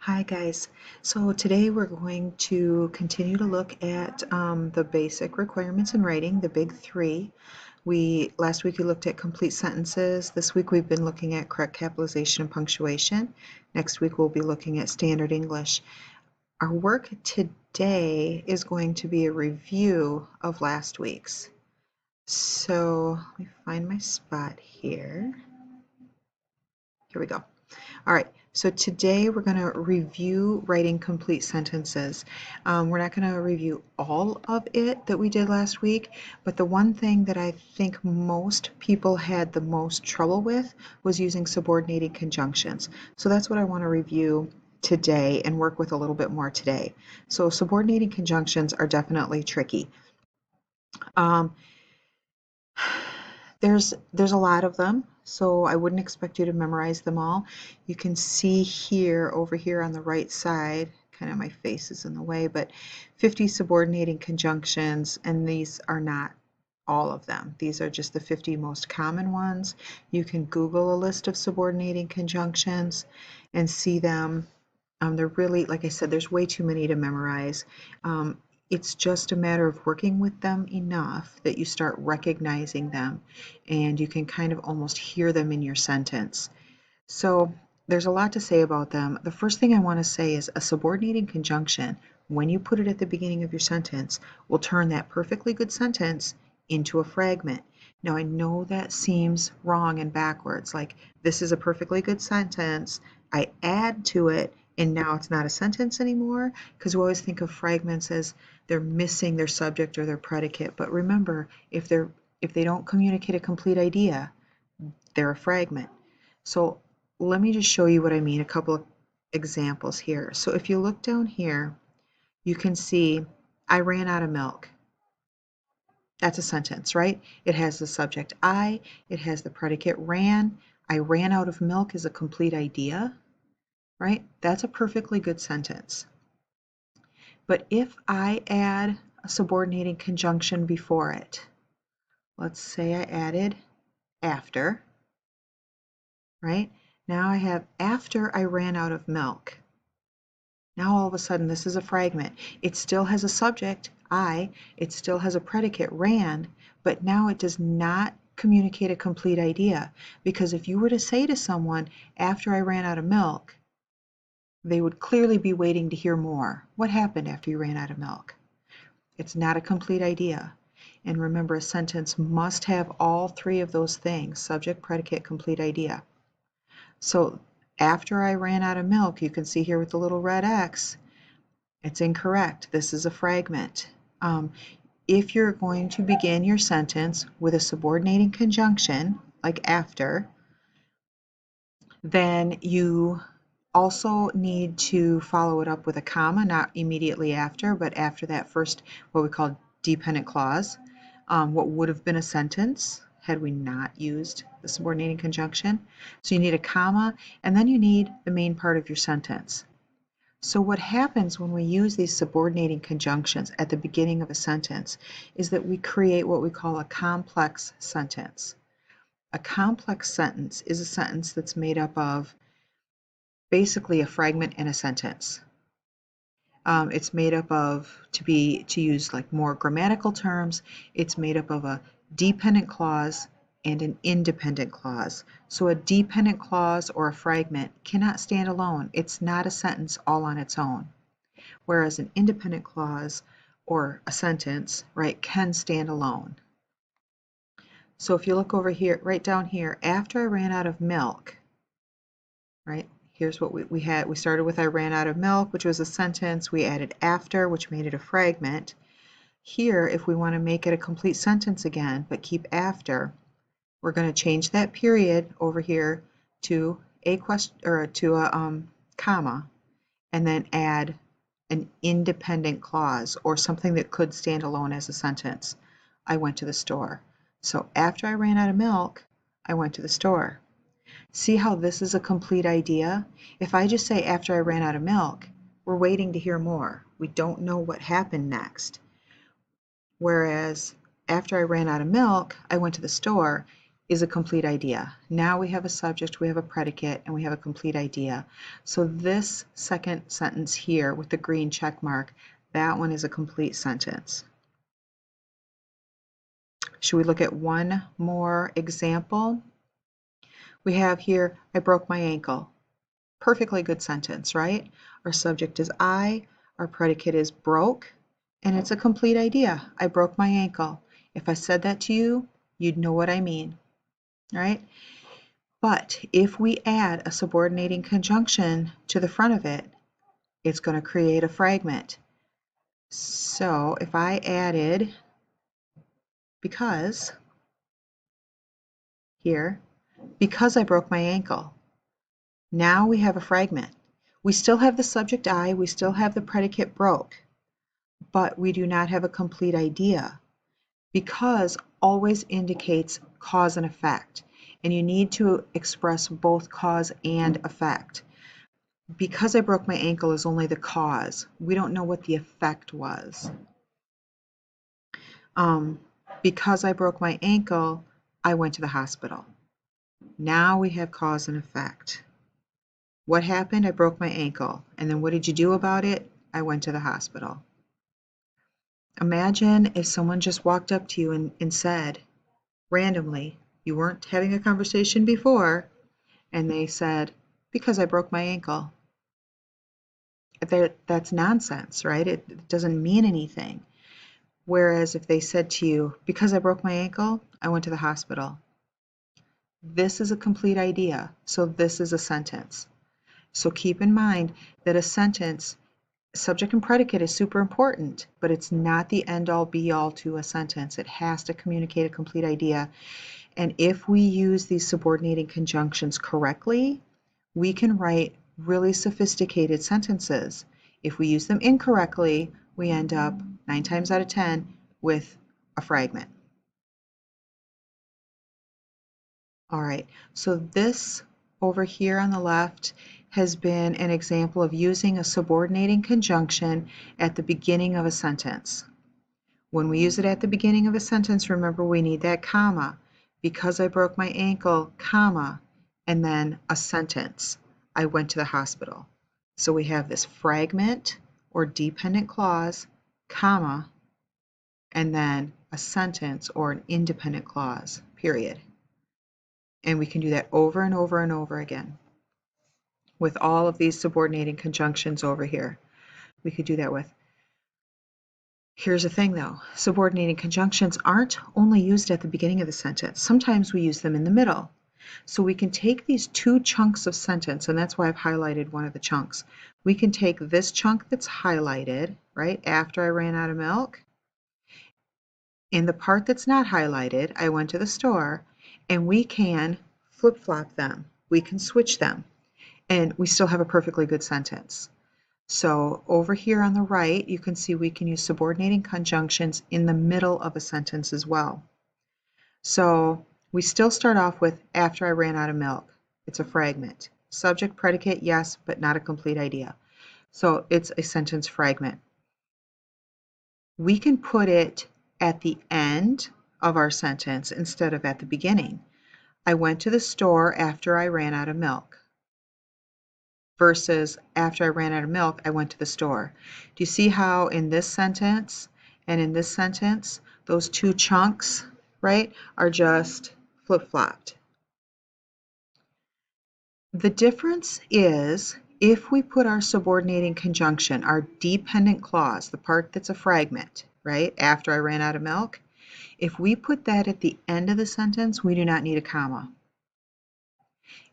Hi guys. So today we're going to continue to look at the basic requirements in writing, the big three. Last week we looked at complete sentences. This week we've been looking at correct capitalization and punctuation. Next week we'll be looking at standard English. Our work today is going to be a review of last week's. So let me find my spot here. Here we go. All right, so today we're going to review writing complete sentences. We're not going to review all of it that we did last week, but the one thing that I think most people had the most trouble with was using subordinating conjunctions. So that's what I want to review today and work with a little bit more today. So subordinating conjunctions are definitely tricky. Um, there's a lot of them, so I wouldn't expect you to memorize them all. You can see here, over here on the right side, kind of my face is in the way, but 50 subordinating conjunctions, and these are not all of them. These are just the 50 most common ones. You can Google a list of subordinating conjunctions and see them. They're really, like I said, there's way too many to memorize. It's just a matter of working with them enough that you start recognizing them and you can kind of almost hear them in your sentence. So there's a lot to say about them. The first thing I want to say is a subordinating conjunction, when you put it at the beginning of your sentence, will turn that perfectly good sentence into a fragment. Now I know that seems wrong and backwards, like this is a perfectly good sentence, I add to it, and now it's not a sentence anymore, because we always think of fragments as they're missing their subject or their predicate. But remember, if they don't communicate a complete idea, they're a fragment. So let me just show you what I mean, a couple of examples here. So if you look down here, you can see I ran out of milk. That's a sentence, right? It has the subject I, it has the predicate ran. I ran out of milk is a complete idea, right? That's a perfectly good sentence. But if I add a subordinating conjunction before it, let's say I added after, right? Now I have after I ran out of milk. Now all of a sudden this is a fragment. It still has a subject, I, it still has a predicate, ran, but now it does not communicate a complete idea. Because if you were to say to someone, after I ran out of milk, they would clearly be waiting to hear more. What happened after you ran out of milk? It's not a complete idea. And remember, a sentence must have all three of those things, subject, predicate, complete idea. So after I ran out of milk, you can see here with the little red X, it's incorrect. This is a fragment. If you're going to begin your sentence with a subordinating conjunction, like after, then you also need to follow it up with a comma, not immediately after, but after that first, what we call dependent clause, what would have been a sentence had we not used the subordinating conjunction. So you need a comma, and then you need the main part of your sentence. So what happens when we use these subordinating conjunctions at the beginning of a sentence is that we create what we call a complex sentence. A complex sentence is a sentence that's made up of basically a fragment and a sentence. It's made up of, to use like more grammatical terms, it's made up of a dependent clause and an independent clause. So a dependent clause or a fragment cannot stand alone. It's not a sentence all on its own. Whereas an independent clause or a sentence, right, can stand alone. So if you look over here, right down here, after I ran out of milk, right, here's what we had. We started with I ran out of milk, which was a sentence. We added after, which made it a fragment. Here, if we want to make it a complete sentence again, but keep after, we're going to change that period over here to a question or to a comma, and then add an independent clause or something that could stand alone as a sentence. I went to the store. So after I ran out of milk, I went to the store. See how this is a complete idea? If I just say after I ran out of milk, we're waiting to hear more. We don't know what happened next. Whereas after I ran out of milk, I went to the store. is a complete idea. Now we have a subject, we have a predicate, and we have a complete idea. So this second sentence here with the green check mark, that one is a complete sentence. Should we look at one more example? We have here, I broke my ankle. Perfectly good sentence, right? Our subject is I, our predicate is broke, and it's a complete idea. I broke my ankle. If I said that to you, you'd know what I mean, right? But if we add a subordinating conjunction to the front of it, it's going to create a fragment. So if I added because here, because I broke my ankle, now we have a fragment. We still have the subject I, we still have the predicate broke, but we do not have a complete idea. Because always indicates cause and effect, and you need to express both cause and effect. Because I broke my ankle is only the cause. We don't know what the effect was. Because I broke my ankle, I went to the hospital. Now we have cause and effect. What happened? I broke my ankle. And then what did you do about it? I went to the hospital. Imagine if someone just walked up to you and said, randomly, you weren't having a conversation before, and they said, because I broke my ankle. That's nonsense, right? It doesn't mean anything. Whereas if they said to you, because I broke my ankle, I went to the hospital. This is a complete idea, so this is a sentence. So keep in mind that a sentence, subject and predicate is super important, but it's not the end-all be-all to a sentence. It has to communicate a complete idea. And if we use these subordinating conjunctions correctly, we can write really sophisticated sentences. If we use them incorrectly, we end up 9 times out of 10 with a fragment. All right, so this over here on the left has been an example of using a subordinating conjunction at the beginning of a sentence. When we use it at the beginning of a sentence, remember we need that comma. Because I broke my ankle, comma, and then a sentence. I went to the hospital. So we have this fragment or dependent clause, comma, and then a sentence or an independent clause, period. And we can do that over and over and over again with all of these subordinating conjunctions over here. We could do that with. Here's the thing though, subordinating conjunctions aren't only used at the beginning of the sentence. Sometimes we use them in the middle. So we can take these two chunks of sentence, and that's why I've highlighted one of the chunks. We can take this chunk that's highlighted, right, after I ran out of milk. In the part that's not highlighted, I went to the store, and we can flip-flop them. We can switch them, and we still have a perfectly good sentence. So over here on the right, you can see we can use subordinating conjunctions in the middle of a sentence as well. So we still start off with after I ran out of milk. It's a fragment. Subject, predicate, yes, but not a complete idea. So it's a sentence fragment. We can put it at the end of our sentence instead of at the beginning. I went to the store after I ran out of milk. Versus after I ran out of milk, I went to the store. Do you see how in this sentence and in this sentence, those two chunks, right, are just flip-flopped? The difference is if we put our subordinating conjunction, our dependent clause, the part that's a fragment, right, after I ran out of milk, if we put that at the end of the sentence, we do not need a comma.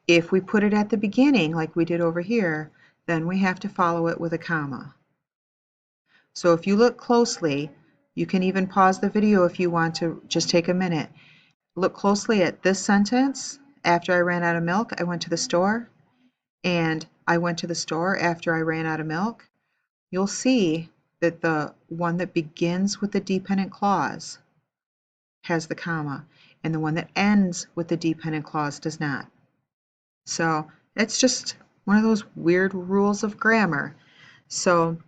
If we put it at the beginning, like we did over here, then we have to follow it with a comma. So if you look closely, you can even pause the video if you want to just take a minute. Look closely at this sentence. After I ran out of milk, I went to the store. And I went to the store after I ran out of milk. You'll see that the one that begins with the dependent clause has the comma, and the one that ends with the dependent clause does not. So it's just one of those weird rules of grammar. So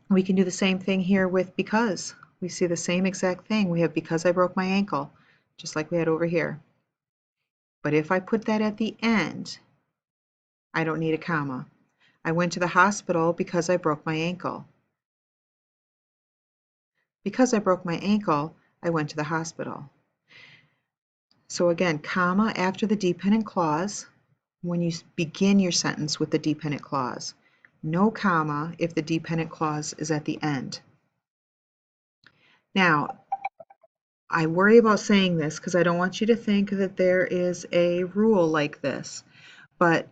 we can do the same thing here with because. We see the same exact thing. We have because I broke my ankle, just like we had over here. But if I put that at the end, I don't need a comma. I went to the hospital because I broke my ankle. Because I broke my ankle, I went to the hospital. So again, comma after the dependent clause when you begin your sentence with the dependent clause. No comma if the dependent clause is at the end. Now, I worry about saying this because I don't want you to think that there is a rule like this, but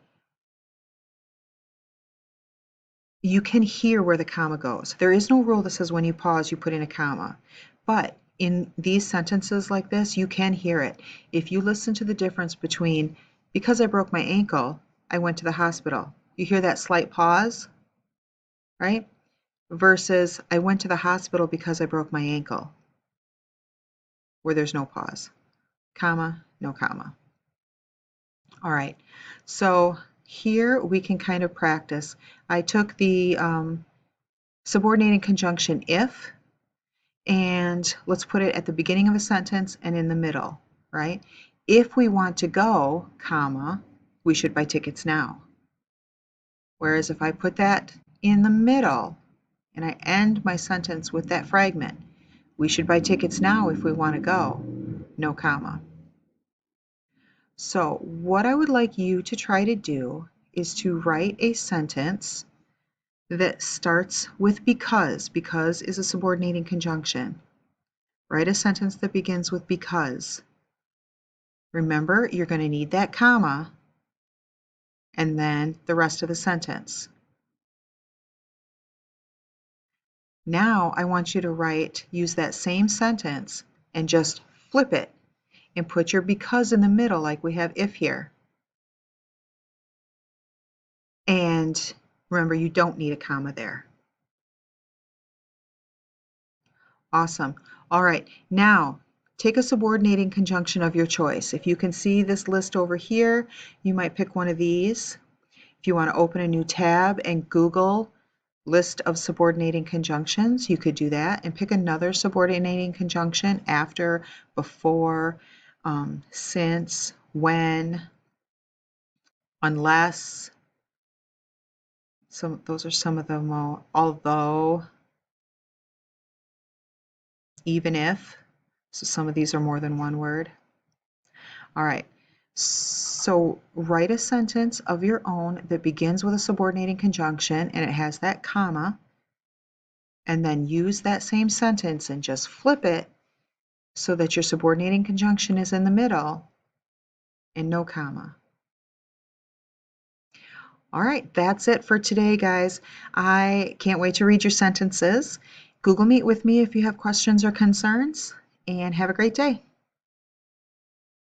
you can hear where the comma goes. There is no rule that says when you pause, you put in a comma, but in these sentences like this, you can hear it. If you listen to the difference between, because I broke my ankle, I went to the hospital. You hear that slight pause, right? Versus, I went to the hospital because I broke my ankle, where there's no pause. Comma, no comma. All right, so here we can kind of practice. I took the subordinating conjunction if, and let's put it at the beginning of a sentence and in the middle, right? If we want to go, comma, we should buy tickets now. Whereas if I put that in the middle and I end my sentence with that fragment, we should buy tickets now if we want to go, no comma. So what I would like you to try to do is to write a sentence that starts with because. Because is a subordinating conjunction. Write a sentence that begins with because. Remember, you're going to need that comma and then the rest of the sentence. Now I want you to use that same sentence and just flip it and put your because in the middle like we have if here. And remember, you don't need a comma there. Awesome. All right, now take a subordinating conjunction of your choice. If you can see this list over here, you might pick one of these. If you want to open a new tab and Google list of subordinating conjunctions, you could do that and pick another subordinating conjunction after, before, since, when, unless. Those are some of them, although, even if. So some of these are more than one word. All right. So write a sentence of your own that begins with a subordinating conjunction and it has that comma, and then use that same sentence and just flip it so that your subordinating conjunction is in the middle and no comma. All right, that's it for today, guys. I can't wait to read your sentences. Google Meet with me if you have questions or concerns, and have a great day.